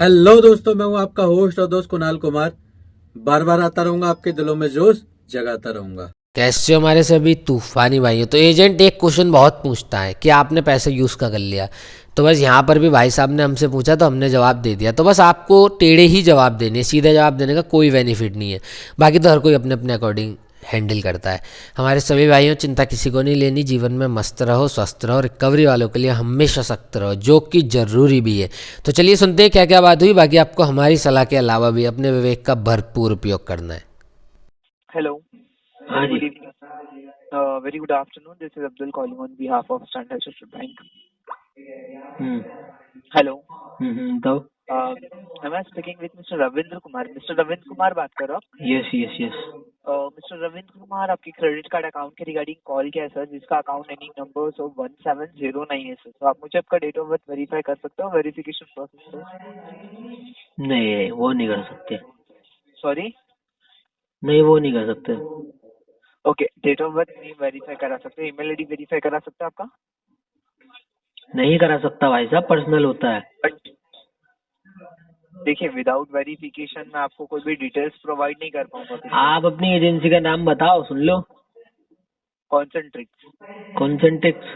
Hello दोस्तों, मैं हूं आपका होस्ट और दोस्त कुणाल कुमार। बार बार आता रहूंगा, आपके दिलों में जोश जगाता रहूंगा। कैसे हो हमारे सभी तूफानी भाई हो। तो एजेंट एक क्वेश्चन बहुत पूछता है कि आपने पैसे यूज़ का कर लिया। तो बस यहाँ पर भी भाई साहब ने हमसे पूछा तो हमने जवाब दे दिया। तो बस आपको टेढ़े ही जवाब देने, सीधे जवाब देने का कोई बेनिफिट नहीं है। बाकी तो हर कोई अपने अपने अकॉर्डिंग हैंडल करता है। हमारे सभी भाइयों, चिंता किसी को नहीं लेनी। जीवन में मस्त रहो, स्वस्थ रहो। रिकवरी वालों के लिए हमेशा सख्त रहो, जो कि ज़रूरी भी है। तो चलिए सुनते हैं क्या क्या बात हुई। बाकी आपको हमारी सलाह के अलावा भी अपने विवेक का भरपूर उपयोग करना है। Hello, हाँ very ji. good evening. Very good afternoon. This is Abdul calling on behalf of Standard Chartered Bank. Hmm Hello. तो Am I speaking with Mr. Ravindra Kumar? Mr. Ravindra Kumar बात कर रहा हूँ। Yes yes yes. Mr. Ravindra Kumar, आपकी credit card account के regarding call किया है sir, जिसका अकाउंट एंडिंग नंबर 1709 है सर। तो आप मुझे आपका डेट ऑफ बर्थ वेरीफाई कर सकते हो? Verification process sir. नहीं, वो नहीं कर सकते। सॉरी। नहीं, वो नहीं कर सकते। ओके, डेट ऑफ बर्थ नहीं वेरीफाई करा सकते, ईमेल आईडी वेरीफाई करा सकते हो आपका? नहीं करा सकता भाई साहब, पर्सनल होता है। बट देखिए, विदाउट वेरिफिकेशन मैं आपको कोई भी डिटेल्स प्रोवाइड नहीं कर पाऊंगा। आप अपनी एजेंसी का नाम बताओ, सुन लो। कॉन्सेंट्रिक्स। कॉन्सेंट्रिक्स।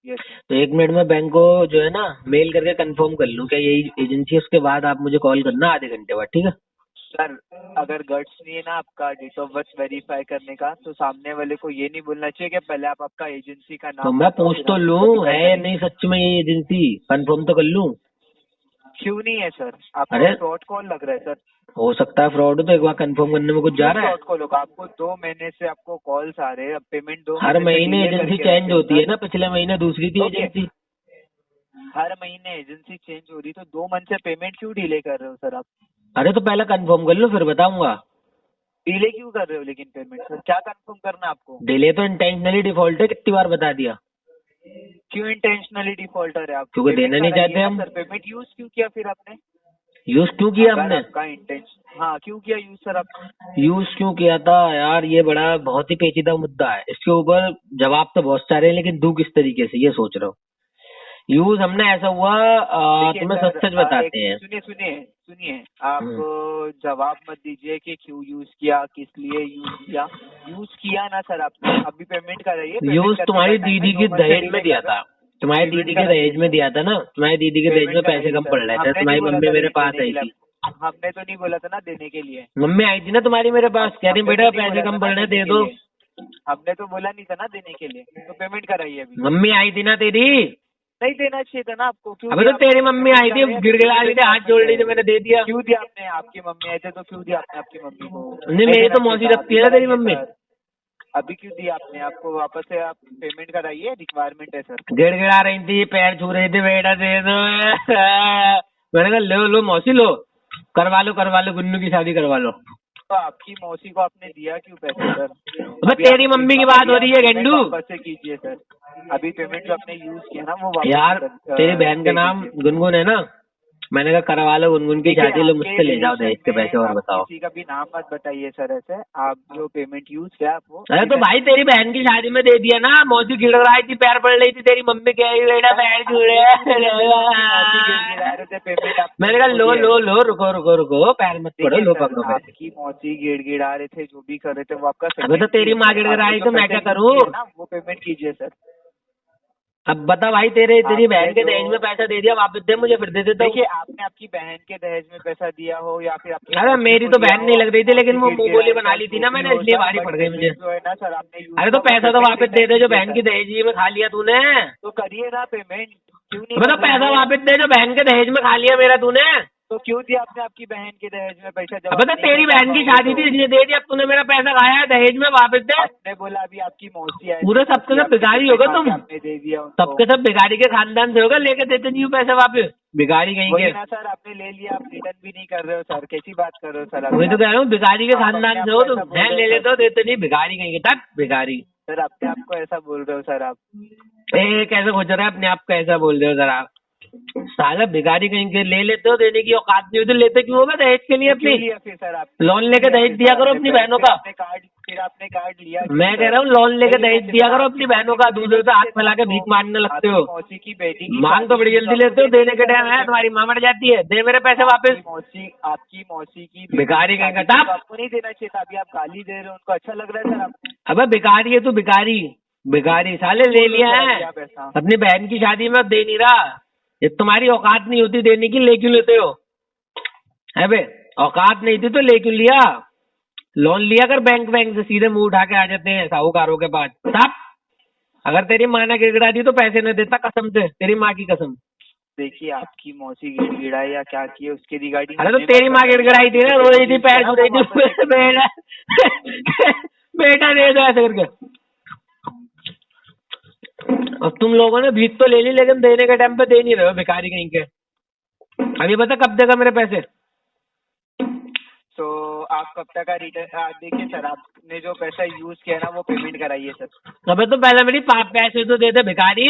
यस तो एक मिनट में बैंक को जो है ना मेल करके कंफर्म कर लूँ क्या यही एजेंसी है, उसके बाद आप मुझे कॉल करना आधे घंटे बाद, ठीक है? सर, अगर गट्स नहीं है ना आपका डेट ऑफ बर्थ वेरीफाई करने का, तो सामने वाले को ये नहीं बोलना चाहिए कि पहले आप आपका एजेंसी का तो नाम मैं बताओ, पूछ फिर तो हम लूँ verify है या करेंगे। नहीं सच में ये एजेंसी, कंफर्म तो कर लूँ। क्यों नहीं है सर? आपको अरे फ्रॉड कॉल लग रहा है सर। हो सकता है फ्रॉड, तो एक बार कंफर्म करने में कुछ जा क्यों रहा है? फ्रॉड कॉल होगा? आपको 2 महीने से आपको कॉल्स आ रहे हैं, अब पेमेंट 2 हर महीने से महीने डिले एजेंसी करके चेंज रखे हो होती है सर। ना, पिछले महीने दूसरी थी ओके, एजेंसी। हर महीने एजेंसी चेंज हो रही, तो 2 मंथ से पेमेंट क्यों डिले कर रहे हो सर आप? अरे तो पहले कंफर्म कर लो फिर बताऊंगा। डिले क्यों कर रहे हो लेकिन पेमेंट सर? क्या कंफर्म करना है आपको? डिले तो इंटेंशनली डिफॉल्ट है, कितनी बार बता दिया। क्यों इंटेंशनली डिफॉल्टर है आप? क्योंकि पेमेंट देना नहीं कराइए चाहते ना हम। सर। पेमेंट यूज क्यों किया फिर आपने? यूज क्यों किया अगर हमने? आपका इंटेंशन, हाँ क्यों किया यूज सर आपने? यूज क्यों किया था यार, ये बड़ा बहुत ही पेचीदा मुद्दा है। इसके ऊपर जवाब तो बहुत सारे हैं, लेकिन दूं किस तरीके से ये सोच रहा हूँ। यूज हमने ऐसा हुआ, देखिए तुम्हें सर, सच सच बताते हैं। सुनिए सुनिए सुनिए, आप हम्म। जवाब मत दीजिए कि क्यों यूज किया, किस लिए यूज किया। यूज किया ना सर आपने, अभी पेमेंट कराइए। पेमेंट यूज करने का तुम्हारी टाइम है, दीदी 2 की मंथ से दहेज में डिले दिया कर रहे था। हो। तुम्हारी पेमेंट दीदी के कराइए दहेज में दिया था ना, तुम्हारी दीदी के दहेज में पेमेंट पैसे कराइए कम सर। पड़ रहे थे, हमने नहीं तुम्हारी बोला मम्मी था मेरे पास देने के आई लिए। थी। हमने तो नहीं बोला था ना देने के लिए। मम्मी आई थी ना तुम्हारी मेरे पास, कह रही हमने बेटा तो नहीं पैसे बोला था कम ना पड़ रहे, देने दे के दो। लिए। हमने तो बोला नहीं था ना देने के लिए, तो पेमेंट कराइए अभी। मम्मी आई थी ना तेरी। नहीं देना चाहिए था ना आपको। क्यों अबे दिया तो आपने? तेरी अभी मम्मी पेमेंट आई कर थी, रहे हैं, अभी गिड़गिड़ा बिल रही पे थी, हाथ स्टेटमेंट जोड़ है। रही थी, मैंने दे दिया। क्यों दिया आपने? आपकी मम्मी आए थे तो क्यों दिया आपने आपकी मम्मी को? नहीं, मेरी देना तो चाहिए मौसी था। लगती अभी है ना तेरी कराइए मम्मी। सर। अभी क्यों दिया आपने? आपको वापस से आप पेमेंट कराइए, रिक्वायरमेंट है सर। गिड़गिड़ा रही थी, पैर छू रही थी, बेटा दे दो। मैंने कहा लो लो मौसी लो, करवा लो, गुन्नू की शादी करवा लो। तो आपकी मौसी को आपने दिया क्यों पैसे सर? अबे तेरी मम्मी की बात हो रही है पेमेंट गेंडू। वापस से कीजिए सर। अभी पेमेंट जो आपने यूज किया ना, वो वापस यार से तेरी बहन का दे नाम दीजिए। गुनगुन है ना, मैंने कहा करवा लो गुनगुन की देखिए, शादी, लो आपके मुझसे ले जाओ रिलेशन दहेज के में पैसे और आप बताओ। किसी का भी नाम मत बताइए सर। ऐसे आप जो पेमेंट यूज किया आप वो अरे तो भाई तेरी बहन की शादी में दे दिया ना, मौसी गिड़गिड़ाई थी, पैर पड़ रही थी, तेरी मम्मी कह रही बेटा पैर छूड़े। मौसी गिड़गिड़ा रहे थे, पेमेंट आपने मैंने कहा उनको लो दिया है। लो लो, रुको, पैर मत पड़ो, देखिए लो सर, पकड़ो पैसे। आपकी मौसी गिड़गिड़ा रहे थे, जो भी कर रहे थे वो आपका अबे तो सेकंड तेरी माँ गिड़गिड़ाई तो मैं क्या करूँ? ना, वो पेमेंट कीजिए सर। अब बता भाई, तेरी आपने बहन के जो दहेज में पैसा दे दिया, वापस दे मुझे, फिर दे देता हूँ। देखिए, आपने आपकी बहन के दहेज में पैसा दिया हो या फिर आपकी अरे मौसी मेरी को तो दिया बहन हो, नहीं लग रही थी, लेकिन वो मौसी मुंह बोली गिड़गिड़ाई बना हो, ली थी जो ना भी मैंने, हो इसलिए सर, भारी बट पड़ गई मुझे। पेमेंट जो है ना सर आपने यूज अरे तो पैसा तो वापस दे दे जो बहन की दहेज में खा लिया तूने। तो करिए ना पेमेंट। क्यों नहीं अबे तो कर रहे पैसा हो? वापस दे जो बहन के दहेज में खा लिया मेरा तूने। तो क्यों दिया आपने आपकी बहन के दहेज में पैसा? जब अबे आप तो नहीं तेरी दे बहन की पाओगे शादी थी तो इसलिए दे दिया, अब तूने मेरा पैसा खाया है, दहेज में वापस दे। आपने बोला अभी आपकी मौसी आई पूरे थी, सबके मौसी सब आपकी भिखारी पेमेंट होगा मांगे, तुम। आपने दे दिया उनको। सबके सब भिखारी के खानदान से होगा, लेके देते नहीं हूँ पैसे वापस, भिखारी कहीं वही के। ना सर, आपने ले लिया, आप रिटर्न भी नहीं कर रहे हो सर। कैसी बात कर रहे हो सर? वही तो कह रहा हूँ, भिखारी के आप अपने खानदान आप से को हो ऐसा तुम, बोल मैं रहे ले हो लेता हूँ, देते नहीं, भिखारी कहीं के, तक भिखारी। सर अपने आप को ऐसा बोल रहे हो सर आप। कैसे खोज रहा है अपने आप को, ऐसा बोल रहे हो जरा। साला भिखारी कहीं के, ले लेते हो, देने की औकात नहीं होती, लेते क्यों होगा दहेज के लिए क्यों अपनी? लिया फिर सर आप? लोन लेके दहेज दिया करो अपनी बहनों का। आपने कार्ड फिर आपने कार्ड लिया। मैं कह रहा हूँ लोन लेके दहेज दिया करो अपनी बहनों का, दूसरे से हाथ फैला के भीख मांगने लगते हो। आपकी मौसी की बेटी की मांग तो बड़ी जल्दी लेते हो, देने के टाइम है तुम्हारी माँ मर जाती है, दे मेरे पैसे वापस। आपकी मौसी की भिखारी कहीं का तो टाप। आपको नहीं देना चाहिए था, अभी आप गाली दे रहे हो, उनको अच्छा लग रहा है सर आपको? अबे भिखारी है तू, भिखारी भिखारी साले ले लिया है क्या पैसा? अपनी बहन की शादी में, दे नहीं रहा। ये तुम्हारी औकात नहीं होती देने की, ले क्यों लेते हो? है बे, औकात नहीं थी तो ले क्यों लिया? लोन लिया कर बैंक से, सीधे मुंह उठा के आ जाते हैं साहूकारों के पास। साहब अगर तेरी माँ ने गिड़गिड़ा दी तो पैसे न देता, कसम से, तेरी माँ की कसम। देखिए आपकी मौसी गिड़गिड़ाई या क्या किए उसके रिगार्डिंग। अरे तो तेरी माँ गिड़गिड़ाई थी ना, रो रही थी, पैर छू रही थी, बेटा बेटा दे दो ऐसे करके। अब तुम लोगों ने भीख तो ले ली, लेकिन देने के टाइम पे दे नहीं रहे हो, भिखारी कहीं के। अभी बता कब देगा मेरे पैसे? तो आप कब तक का रिटर्न? देखिए सर, आपने जो पैसा यूज किया ना वो पेमेंट कराइए सर। अबे तो पहले मेरी पैसे तो दे दे भिखारी।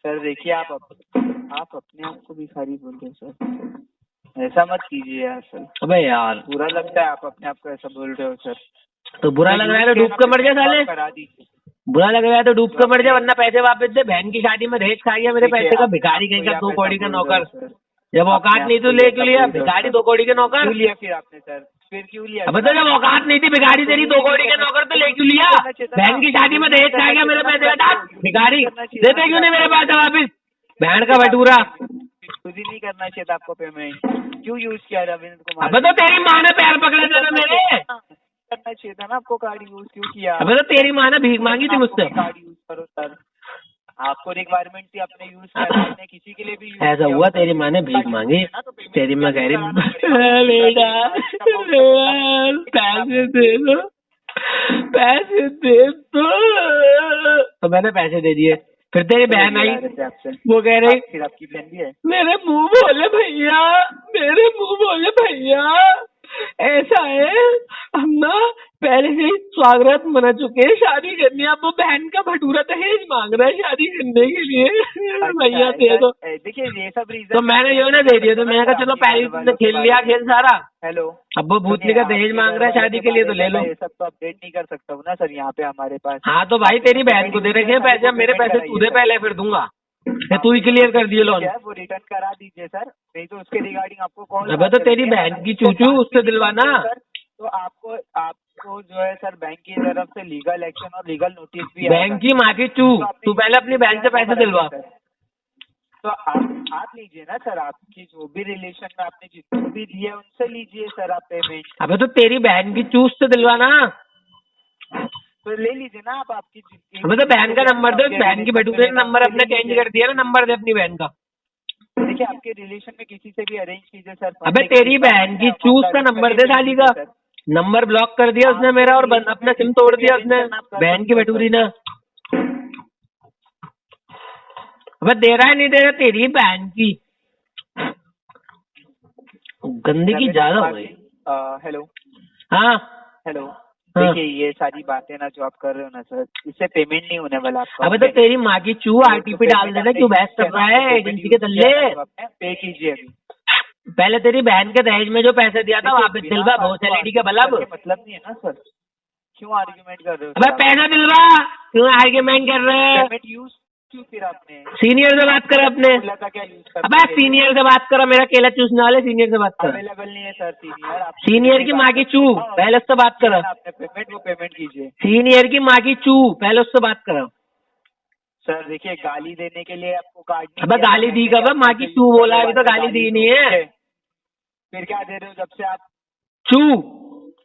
सर देखिए आप अपने आप को भिखारी बोलते हैं सर, ऐसा मत कीजिए यार सर। अबे यार बुरा लगता है आप अपने आप को ऐसा बोल रहे हो सर। तो बुरा लग रहा है तो डूब के मर जा साले, करा दीजिए। बुरा लग रहा है तो डूब के मर जा, वरना पैसे वापस दे। बहन की शादी में दहेज खा गया मेरे पैसे का, भिखारी कहीं का, 2 कौड़ी का नौकर। जब औकात नहीं तो ले क्यों लिया भिखारी, 2 कौड़ी के नौकर? क्यों लिया फिर आपने सर? फिर क्यों लिया? अब तो जब औकात नहीं थी भिखारी तेरी, 2 कौड़ी के नौकर, तो ले क्यों लिया? बहन की शादी में दहेज खा गया मेरे पैसे का, भिखारी देते क्यों नहीं मेरे पैसे वापिस? बहन का भटूरा। खुद ही नहीं करना चाहिए था आपको पेमेंट, क्यों यूज किया रविंद्र कुमार? अब तो तेरी माँ ने पैर पकड़े थे ना मेरे, करना चाहिए था ना आपको, कार्ड यूज क्यों किया? अब तो तेरी माँ ने भीख मांगी थी मुझसे। कार्ड यूज करो सर, आपको रिक्वायरमेंट थी, आपने यूज किया, आपने किसी के लिए भी यूज ऐसा हुआ तेरी माँ ने भीख मांगी, तेरी माँ कह रही बेटा पैसे दे दो, पैसे दे दो, तो मैंने पैसे दे दिए। फिर तेरी बहन आई, वो कह रही, फिर आपकी बहन भी है? मेरे मुंह बोले भैया, मेरे मुंह बोले भैया, ऐसा है हम ना पहले से ही स्वागत मना चुके हैं, शादी करनी है, अब वो बहन का भटूरा दहेज मांग रहा है शादी करने के लिए, भैया दे दो। देखिए ये सब रीजन तो मैंने यो ना दे दिया, तो मैंने कहा चलो पहले खेल लिया खेल सारा। हेलो, अब वो भूतनी का दहेज मांग रहा है शादी के लिए, तो ले लो। ये सब तो अपडेट नहीं कर सकता हूँ ना सर यहाँ पे हमारे पास। हाँ तो भाई तेरी बहन को दे रखे हैं पैसे, अब मेरे पैसे तू दे पहले, फिर दूंगा। तू ही क्लियर कर दिए लोन। वो रिटर्न करा दीजिए सर, नहीं तो उसके रिगार्डिंग आपको कॉल। अब तो तेरी बहन की चूचू, उससे दिलवाना। तो आपको जो है सर बैंक की तरफ से लीगल एक्शन और लीगल नोटिस भी बैंक की माँ की चू, तू पहले अपनी बहन से पैसे दिलवा। तो आप लीजिए ना सर, आपकी जो भी रिलेशन में आपने जितने भी दिए उनसे लीजिए सर आप पेमेंट। अबे तो तेरी बहन की चूस से दिलवाना, तो ले लीजिए ना आप, आपकी जितनी। अबे तो बहन का नंबर दे, बहन की भटूरे ने नंबर अपने चेंज कर दिया ना, नंबर दे अपनी बहन का। देखिए आपके रिलेशन में किसी से भी अरेंज कीजिए सर। अबे तेरी बहन की चूस का नंबर दे साली का, नंबर ब्लॉक कर दिया उसने मेरा, और अपना सिम तोड़ दिया उसने, बहन की भटूरी ने। अबे दे रहा है नहीं दे रहा, तेरी बहन की गंदगी ज्यादा हो गई। हेलो, हाँ हेलो, हाँ। देखिए ये सारी बातें ना जो आप कर रहे हो ना सर, इससे पेमेंट नहीं होने वाला आपका। अबे तो तेरी माँ की चू आरटीपी डाल देना, क्यों बहस कर रहा है एजेंसी के दल्ले। पे कीजिए अभी। पहले तेरी बहन के दहेज में जो पैसे दिया था वापस दिलवा, बहुत एलईडी का बल्ब। मतलब नहीं है ना सर, क्यों आर्ग्यूमेंट कर रहे हो? अबे पैसा दिलवा, क्यों आर्ग्यूमेंट कर रहे हैं? पेमेंट यूज क्यों फिर आपने? सीनियर से बात कर अपने। का क्या यूज कर? अबे सीनियर से बात करो, मेरा केला चूसने वाले सीनियर से बात कर। अवेलेबल नहीं है सर सीनियर। सीनियर की माँ की चू, पहले उससे बात करो। आपने पेमेंट, वो पेमेंट कीजिए। सीनियर की माँ की चू, पहले उससे बात करो। सर देखिए गाली देने के लिए आपको कार्ड। अबे गाली दी कब? माँ की चू बोला, अभी तो गाली दी नहीं है। फिर क्या दे रहे हो जब से आप? चू,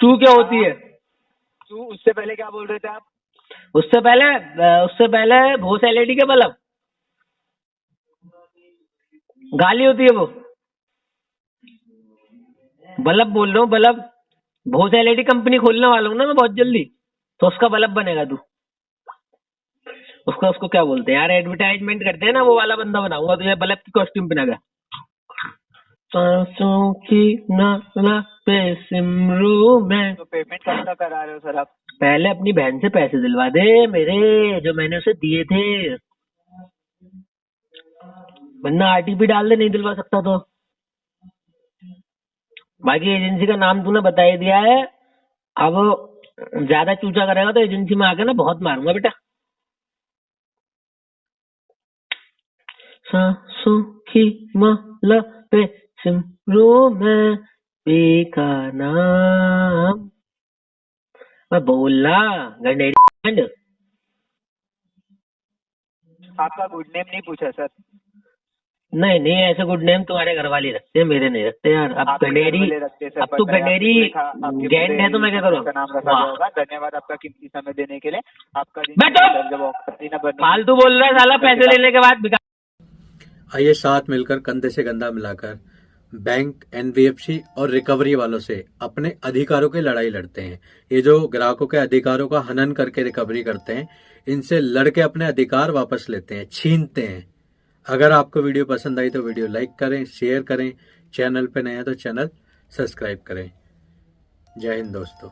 चू क्या होती है? चू, उससे पहले क्या बोल रहे थे आप? उससे पहले भोस एलईडी के बल्ब, गाली होती है वो। बल्ब बोल रहा हूँ, बल्ब। भोस एलईडी कंपनी खोलने वाला हूँ ना मैं बहुत जल्दी, तो उसका बल्ब बनेगा तू। उसको क्या बोलते हैं यार, एडवर्टाइजमेंट करते हैं ना, वो वाला बंदा बनाऊंगा तुझे, बल्ब की कॉस्ट्यूम पहना के। सांसों की नाला पे सिमरू में। तो पेमेंट कब तक करा रहे हो सर आप? पहले अपनी बहन से पैसे दिलवा दे मेरे, जो मैंने उसे दिए थे, वरना आरटीपी डाल दे, नहीं दिलवा सकता तो। बाकी एजेंसी का नाम तूने बता ही दिया है, अब ज्यादा चूचा करेगा तो एजेंसी में आके ना बहुत मारूंगा बेटा। सांसों की माला पे सिमरो मैं पी का नाम। मैं बोलना गंडेरी। आपका गुड नेम नहीं पूछा सर। नहीं नहीं, ऐसे गुड नेम तुम्हारे घर वाले रखते हैं, मेरे नहीं रखते यार। अब आपके गंडेरी, घर वाले रखते हैं सर, अब तो पता है, गंडेरी आपने देखा, आपके गैंड पूरे है तो मैं क्या करूँ? का नाम रखा वाह। गया होगा। धन्यवाद आपका कीमती समय देने के लिए। आपका दिन बैठो। सर, जब ऑक्सीजन न बनने फालतू बोल रहा है साला, पैसे लेने के बाद बिका। आइए साथ मिलकर कंधे से कंधा मिलाकर बैंक, एनबीएफसी और रिकवरी वालों से अपने अधिकारों की लड़ाई लड़ते हैं। ये जो ग्राहकों के अधिकारों का हनन करके रिकवरी करते हैं, इनसे लड़के अपने अधिकार वापस लेते हैं, छीनते हैं। अगर आपको वीडियो पसंद आई तो वीडियो लाइक करें, शेयर करें, चैनल पे नए हैं तो चैनल सब्सक्राइब करें। जय हिंद दोस्तों।